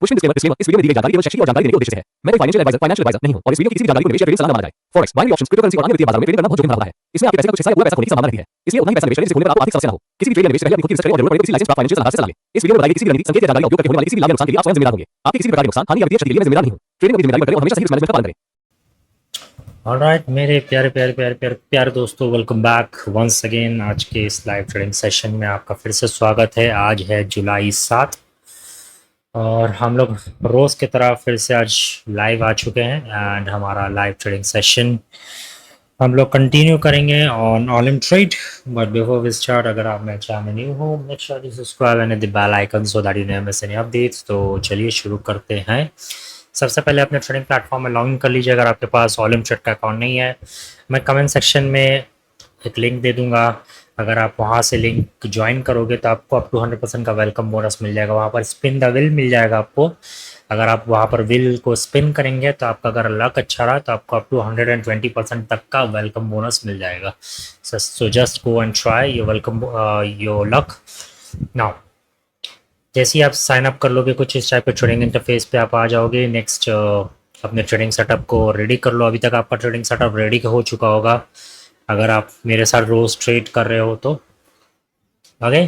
पुष्पिन disclaimer इस video में दी गई जानकारी केवल शैक्षिक और जानकारी देने के उद्देश्य से है। मैं कोई फाइनेंशियल एडवाइजर नहीं हूं और इस वीडियो की किसी भी जानकारी को निवेश या ट्रेडिंग सलाह न माना जाए। फॉरेक्स, बाइनरी ऑप्शंस, क्रिप्टोकरेंसी और अन्य वित्तीय बाजारों में ट्रेडिंग करना बहुत जोखिम भरा होता है। इसमें आपके पैसे का कुछ हिस्सा या पूरा पैसा खोने की संभावना रहती है। इसलिए उतना ही पैसा निवेश करें जिससे खोने पर आपको आर्थिक समस्या न हो। किसी भी ट्रेड या निवेश से पहले अपनी खुद की रिसर्च करें और जरूरत पड़े तो किसी लाइसेंस प्राप्त फाइनेंशियल सलाहकार से सलाह लें। इस वीडियो में बताई गई किसी भी रणनीति, संकेत या जानकारी का उपयोग करके होने वाले किसी भी लाभ या नुकसान के लिए आप स्वयं जिम्मेदार होंगे। आपके किसी भी प्रकार के नुकसान, हानि या वित्तीय क्षति के लिए मैं जिम्मेदार नहीं हूं। ट्रेडिंग में जिम्मेदारी करें और हमेशा सही रिस्क मैनेजमेंट का पालन करें। ऑलराइट मेरे प्यारे प्यारे प्यारे प्यारे प्यारे दोस्तों, वेलकम बैक वंस अगेन। आज के इस लाइव ट्रेडिंग सेशन में आपका फिर से स्वागत है। आज है जुलाई 7 और हम लोग रोज़ की तरह फिर से आज लाइव आ चुके हैं एंड हमारा लाइव ट्रेडिंग सेशन हम लोग कंटिन्यू करेंगे on all trade. But before we start, अगर आप मेरे चैनल में न्यू हो, make sure to subscribe and the bell icon so that you never miss any updates. तो चलिए शुरू करते हैं। सबसे पहले अपने ट्रेडिंग प्लेटफॉर्म में लॉगिन कर लीजिए। अगर आपके पास ऑल ट्रेड का अकाउंट नहीं है, मैं कमेंट सेक्शन में एक लिंक दे दूंगा। अगर आप वहाँ से लिंक ज्वाइन करोगे तो आपको अप टू 100% का वेलकम बोनस मिल जाएगा। वहाँ पर स्पिन द विल मिल जाएगा आपको। अगर आप वहाँ पर विल को स्पिन करेंगे तो आपका अगर लक अच्छा रहा तो आपको अप टू 120% तक का वेलकम बोनस मिल जाएगा। So just go and try your welcome your luck now. जैसे ही आप साइन अप कर लोगे, कुछ इस टाइप के ट्रेडिंग इंटरफेस पे आप आ जाओगे। नेक्स्ट अपने ट्रेडिंग सेटअप को रेडी कर लो। अभी तक आपका ट्रेडिंग सेटअप रेडी हो चुका होगा अगर आप मेरे साथ रोज ट्रेड कर रहे हो तो। Okay,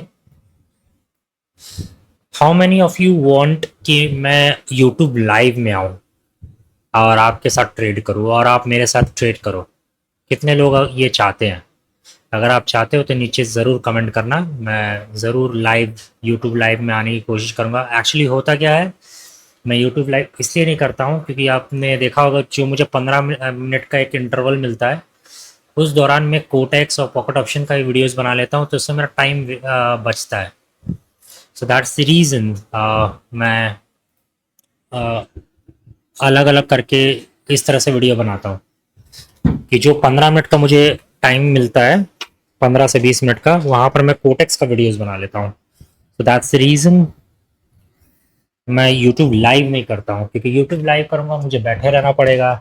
how many of you want कि मैं यूट्यूब लाइव में आऊँ और आपके साथ ट्रेड करूँ और आप मेरे साथ ट्रेड करो? कितने लोग ये चाहते हैं? अगर आप चाहते हो तो नीचे ज़रूर कमेंट करना। मैं ज़रूर लाइव यूट्यूब लाइव में आने की कोशिश करूँगा। एक्चुअली होता क्या है, मैं यूट्यूब लाइव इसलिए नहीं करता हूँ क्योंकि आपने देखा होगा जो मुझे 15 मिनट का एक इंटरवल मिलता है, उस दौरान मैं कोटेक्स और पॉकेट ऑप्शन का भी वीडियोस बना लेता हूँ, तो उससे मेरा टाइम बचता है। सो दैट्स द रीज़न मैं अलग अलग करके इस तरह से वीडियो बनाता हूँ कि जो 15 मिनट का मुझे टाइम मिलता है, 15 से 20 मिनट का, वहाँ पर मैं कोटेक्स का वीडियोस बना लेता हूँ। सो दैट्स द रीज़न मैं यूट्यूब लाइव नहीं करता हूँ, क्योंकि यूट्यूब लाइव करूँगा मुझे बैठे रहना पड़ेगा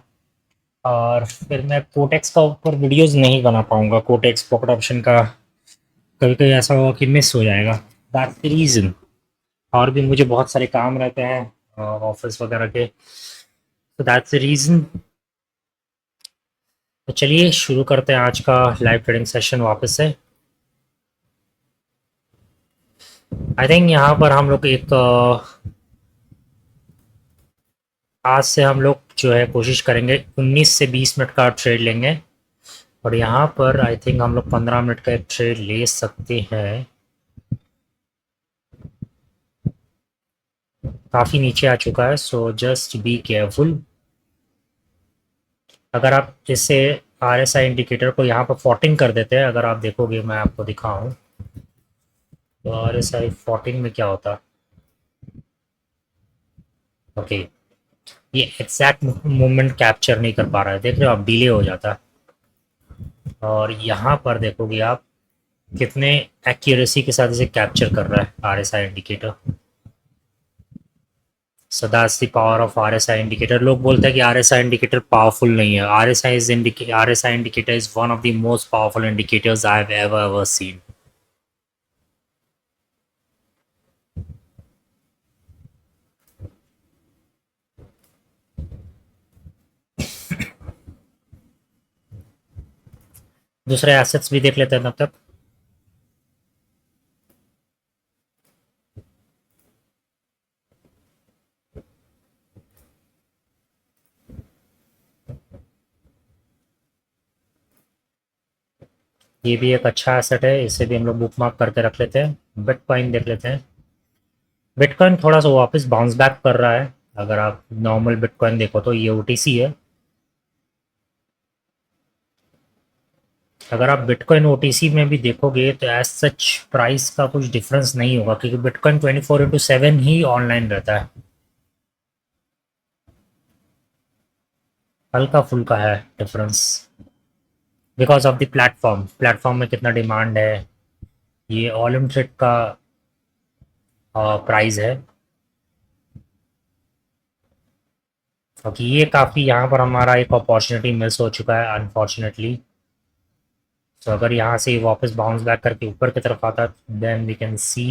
और फिर मैं कोटेक्स का ऊपर वीडियोस नहीं बना पाऊँगा। कोटेक्स पॉकेट ऑप्शन का कभी कभी ऐसा होगा कि मिस हो जाएगा। That's the reason. और भी मुझे बहुत सारे काम रहते हैं ऑफिस वगैरह के, तो दैट्स द रीज़न। तो चलिए शुरू करते हैं आज का लाइव ट्रेडिंग सेशन वापस से। आई थिंक यहाँ पर हम लोग एक आज से हम लोग जो है कोशिश करेंगे 19 से 20 मिनट का ट्रेड लेंगे और यहाँ पर आई थिंक हम लोग 15 मिनट का एक ट्रेड ले सकते हैं। काफ़ी नीचे आ चुका है, सो जस्ट बी केयरफुल। अगर आप इससे RSI इंडिकेटर को यहाँ पर 14 कर देते हैं, अगर आप देखोगे मैं आपको दिखाऊं तो RSI 14 में क्या होता। ओके, ये एग्जैक्ट मूवमेंट कैप्चर नहीं कर पा रहा है, देख रहे हो आप, डिले हो जाता। और यहाँ पर देखोगे आप कितने एक्यूरेसी के साथ इसे कैप्चर कर रहा है RSI indicator. So that's the power of RSI indicator. लोग बोलते हैं कि RSI इंडिकेटर पावरफुल नहीं है। RSI indicator is one of the most powerful indicators I have ever seen. दूसरे एसेट्स भी देख लेते हैं तब तक। ये भी एक अच्छा एसेट है, इसे भी हम लोग बुक मार्क करके रख लेते हैं। बिटकॉइन देख लेते हैं। बिटकॉइन थोड़ा सा वापस बाउंस बैक कर रहा है। अगर आप नॉर्मल बिटकॉइन देखो तो ये OTC है। अगर आप बिटकॉइन OTC में भी देखोगे तो एज सच प्राइस का कुछ डिफरेंस नहीं होगा, क्योंकि बिटकॉइन 24/7 ही ऑनलाइन रहता है। हल्का फुल्का है difference because of the platform में कितना डिमांड है। ये ऑल इन ट्रेड का प्राइस है, क्योंकि ये काफ़ी यहाँ पर हमारा एक अपॉर्चुनिटी मिस हो चुका है अनफॉर्चुनेटली। तो अगर यहाँ से वापस बाउंस बैक करके ऊपर की तरफ आता देन वी कैन सी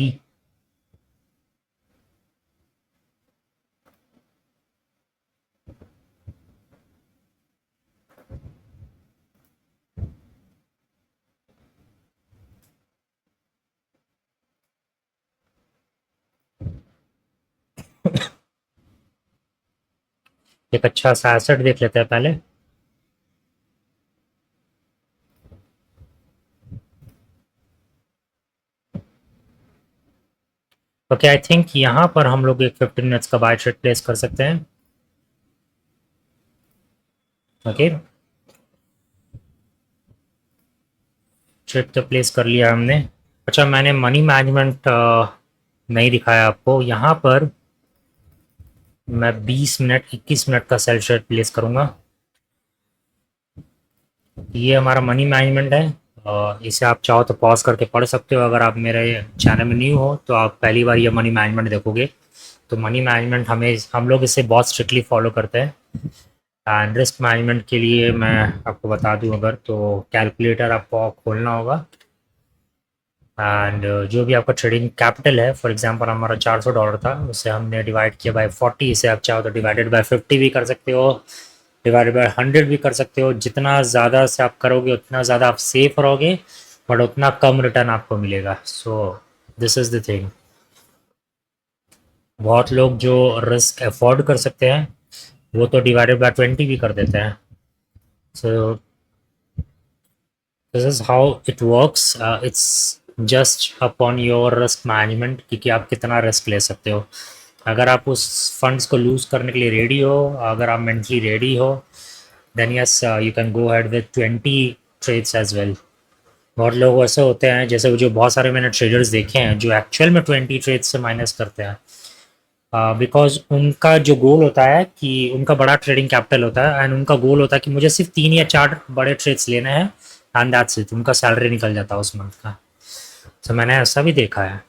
एक अच्छा सा एसेट देख लेते हैं पहले। ओके, आई थिंक यहाँ पर हम लोग एक 15 मिनट्स का बाय ट्रेड प्लेस कर सकते हैं। ओके, ट्रेड तो प्लेस कर लिया हमने। अच्छा, मैंने मनी मैनेजमेंट नहीं दिखाया आपको। यहाँ पर मैं 20 मिनट 21 मिनट का सेल ट्रेड प्लेस करूँगा। ये हमारा मनी मैनेजमेंट है। इसे आप चाहो तो पॉज करके पढ़ सकते हो। अगर आप मेरे चैनल में न्यू हो तो आप पहली बार ये मनी मैनेजमेंट देखोगे। तो मनी मैनेजमेंट हम लोग इसे बहुत स्ट्रिक्टली फॉलो करते हैं। एंड रिस्क मैनेजमेंट के लिए मैं आपको बता दूं, अगर तो कैलकुलेटर आपको खोलना होगा। एंड जो भी आपका ट्रेडिंग कैपिटल है, फॉर एग्जांपल हमारा $400 था, उसे हमने डिवाइड किया बाय 40। इसे आप चाहो तो डिवाइडेड बाय 50 भी कर सकते हो, डिवाइडेड बाय 100 भी कर सकते हो। जितना ज़्यादा से आप करोगे उतना ज़्यादा आप सेफ रहोगे, बट उतना कम रिटर्न आपको मिलेगा। So this is the thing. बहुत लोग जो रिस्क अफोर्ड कर सकते हैं वो तो डिवाइडेड बाय 20 भी कर देते हैं। So this is how it works. It's just upon your risk management कि आप कितना रिस्क ले सकते हो। अगर आप उस फंड्स को लूज करने के लिए रेडी हो, अगर आप मेंटली रेडी हो, then yes you can go ahead with 20 trades as well. बहुत लोग ऐसे होते हैं, जैसे जो बहुत सारे मैंने ट्रेडर्स देखे हैं जो एक्चुअल में 20 ट्रेड्स से माइनस करते हैं, बिकॉज उनका जो गोल होता है कि उनका बड़ा ट्रेडिंग कैपिटल होता है एंड उनका गोल होता है कि मुझे सिर्फ 3 या 4 बड़े ट्रेड्स लेने हैं एंड दैट्स इट। उनका सैलरी निकल जाता है उस मंथ का। तो मैंने ऐसा भी देखा है।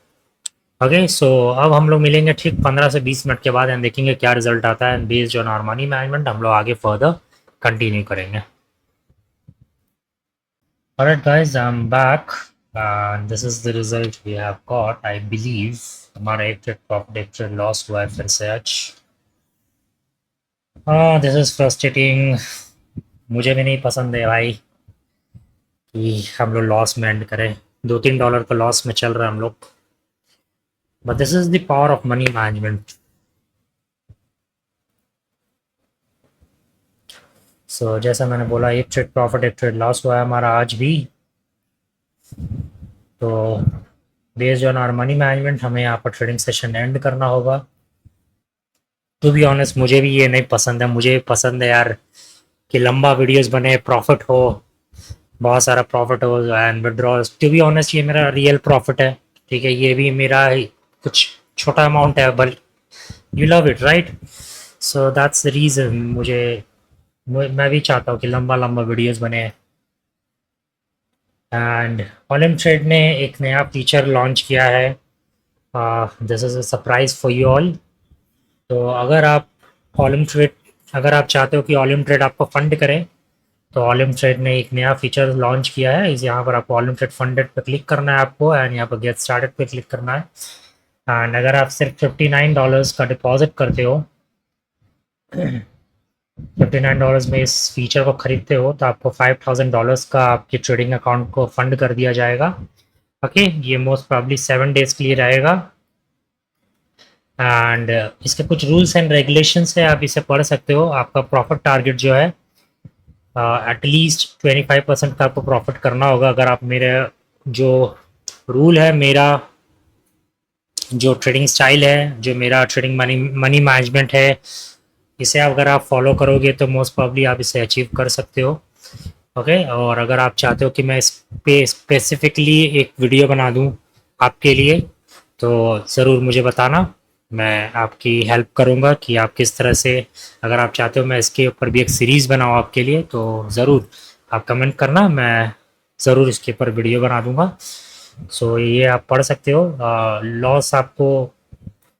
ओके, सो अब हम लोग मिलेंगे ठीक 15 से 20 मिनट के बाद एंड देखेंगे क्या रिजल्ट आता है। And based on our money management हम लोग आगे फर्दर कंटिन्यू करेंगे। Alright guys, I'm back and this is the result we have got. I believe हमारा एक ट्रेड प्रॉफिट एक ट्रेड लॉस हुआ है फिर से आज। This is frustrating. मुझे भी नहीं पसंद है भाई कि हम लोग लॉस में एंड करें। $2-3 का लॉस में चल रहा है हम लोग, but this is the power of money management. So जैसा मैंने बोला, एक ट्रेड प्रॉफिट एक ट्रेड लॉस हुआ है हमारा आज भी। तो based on our money management हमें यहाँ पर ट्रेडिंग सेशन एंड करना होगा। टू बी ऑनेस्ट मुझे भी ये नहीं पसंद है। मुझे पसंद है यार कि लंबा वीडियोस बने, प्रॉफिट हो, बहुत सारा प्रॉफिट हो and withdrawals. To be honest ये मेरा रियल प्रॉफिट है, ठीक है। ये भी मेरा कुछ छोटा अमाउंट है, but you love it right. So that's the reason. मैं भी चाहता हूँ कि लंबा लंबा वीडियोस बने। एंड ऑलिम ट्रेड ने एक नया फीचर लॉन्च किया है। This is a surprise for you all. तो अगर आप चाहते हो कि ऑलिम ट्रेड आपको फंड करे, तो ऑलिम ट्रेड ने एक नया फीचर लॉन्च किया है। इस यहाँ पर आपको ऑलिम ट्रेड फंडेड पे क्लिक करना है आपको, एंड यहाँ पर गेट स्टार्टेड पे क्लिक करना है। एंड अगर आप सिर्फ $59 का डिपॉजिट करते हो, $59 में इस फीचर को खरीदते हो, तो आपको $5000 का आपके ट्रेडिंग अकाउंट को फंड कर दिया जाएगा। ओके, ये मोस्ट प्रॉब्ली 7 डेज के लिए रहेगा। एंड इसके कुछ रूल्स एंड रेगुलेशंस है, आप इसे पढ़ सकते हो। आपका प्रॉफिट टारगेट जो है एटलीस्ट 25% का आपको प्रॉफिट करना होगा। अगर आप मेरे जो रूल है, मेरा जो ट्रेडिंग स्टाइल है, जो मेरा ट्रेडिंग मनी मैनेजमेंट है, इसे अगर आप फॉलो करोगे तो मोस्ट प्रॉब्ली आप इसे अचीव कर सकते हो। ओके, और अगर आप चाहते हो कि मैं इस पे स्पेसिफिकली एक वीडियो बना दूं आपके लिए, तो ज़रूर मुझे बताना। मैं आपकी हेल्प करूंगा कि आप किस तरह से, अगर आप चाहते हो मैं इसके ऊपर भी एक सीरीज़ बनाऊं आपके लिए, तो ज़रूर आप कमेंट करना, मैं ज़रूर इसके ऊपर वीडियो बना दूंगा। सो ये आप पढ़ सकते हो। लॉस आपको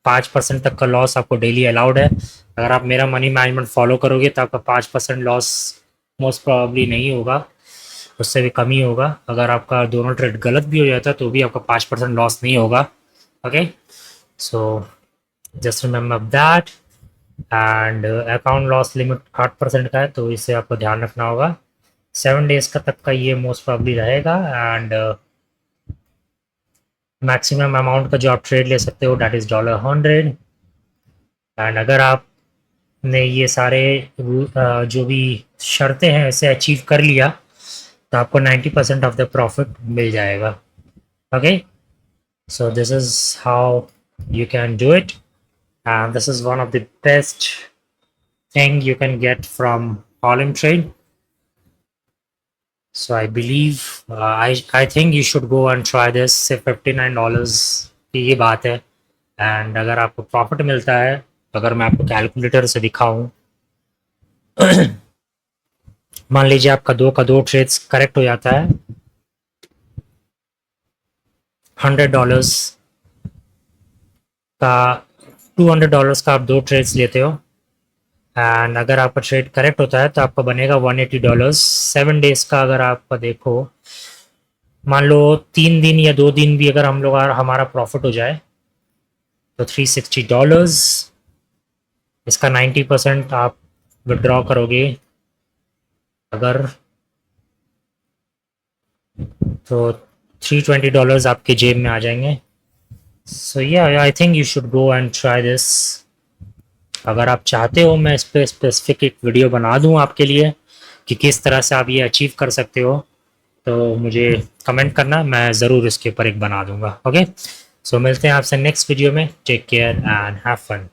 5% तक का लॉस आपको डेली अलाउड है। अगर आप मेरा मनी मैनेजमेंट फॉलो करोगे तो आपका 5% लॉस मोस्ट प्रोबेबली नहीं होगा, उससे भी कम ही होगा। अगर आपका दोनों ट्रेड गलत भी हो जाता है तो भी आपका 5% लॉस नहीं होगा। Okay, so just remember that. And account loss limit 8% का है, तो इसे आपको ध्यान रखना होगा। 7 डेज का तक का ये मोस्ट प्रॉब्ली रहेगा। एंड मैक्सिमम अमाउंट का जो आप ट्रेड ले सकते हो, डैट इज़ $100। एंड अगर आप ने ये सारे जो भी शर्तें हैं इसे अचीव कर लिया तो आपको 90% ऑफ द प्रॉफिट मिल जाएगा। Okay, so this is how you can do it, and this is one of the best thing you can get from Holland Trade. So I believe I think you should go and try this. सिर्फ $59 की ये बात है, and अगर आपको profit मिलता है, अगर मैं आपको कैलकुलेटर से दिखाऊं, मान लीजिए आपका का दो ट्रेड्स करेक्ट हो जाता है, $100 का, $200 का आप दो ट्रेड्स लेते हो, एंड अगर आपका ट्रेड करेक्ट होता है तो आपका बनेगा $180। 7 डेज का अगर आपका देखो, मान लो 3 दिन या 2 दिन भी अगर हम लोग हमारा प्रॉफिट हो जाए तो $360। इसका 90% आप विड्रॉ करोगे अगर, तो $320 आपके जेब में आ जाएंगे। सो या I think you should go and try this. अगर आप चाहते हो मैं इस पर स्पेसिफिक एक वीडियो बना दूं आपके लिए कि किस तरह से आप ये अचीव कर सकते हो, तो मुझे कमेंट करना, मैं ज़रूर इसके ऊपर एक बना दूंगा। ओके, सो मिलते हैं आपसे नेक्स्ट वीडियो में। Take care and have fun.